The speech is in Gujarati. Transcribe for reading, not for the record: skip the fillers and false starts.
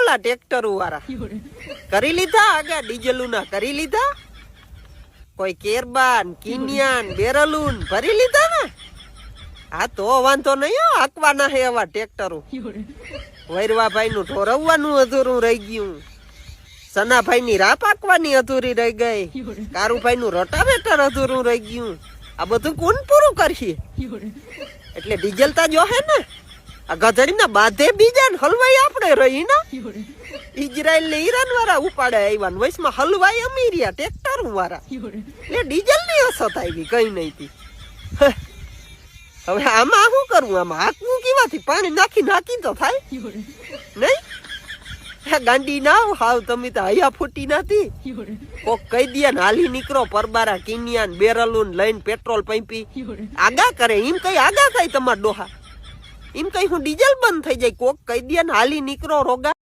ઓલા ટ્રેક્ટર વાળા કરી લીધા આગા ડીઝલું ના કરી લીધા કોઈ કેરબાન કિનિયાન બેરલુન ભરી લીધા ને હા તો વાંધો નહીં હાંકવાના હે એવા ટ્રેક્ટરો વૈરવાભાઈ નું ઢોરવવાનું અધૂરું રહી ગયું સનાભાઈ ની રાપ હાંકવાની અધૂરી રહી ગઈ કારુભાઈ નું રોટાવેટર અધૂરું રહી ગયું આ બધું કોણ પૂરું કરશે એટલે ડીઝલ તા જો હે ને આ ગધડી ના બાધે બીજા ને હલવાઈ આપણે રહી ને ઇઝરાયલ ને ઈરાન વાળા ઉપાડે આવ્યા ને વૈસમાં હલવાઈ અમીરિયા ટ્રેક્ટર વાળા એટલે ડીઝલ ની અસત આવી કઈ નહીં થી હવે આમાં શું કરવું આમાં હાંકવું કેવાથી પાણી નાખી નાખી તો થાય નહીં ગાંડી ના હાવ તમે તો હૈયા ફૂટી નથી કોક કહી દે ને હાલી નીકળો પરબારા કિનિયાન બેરલુન લઈને પેટ્રોલ પંપી આગા કરે એમ કઈ આગા થાય તમારા ડોહા એમ કઈ હું ડીઝલ બંધ થઈ જાય કોક કહી દે ને હાલી નીકળો રોગા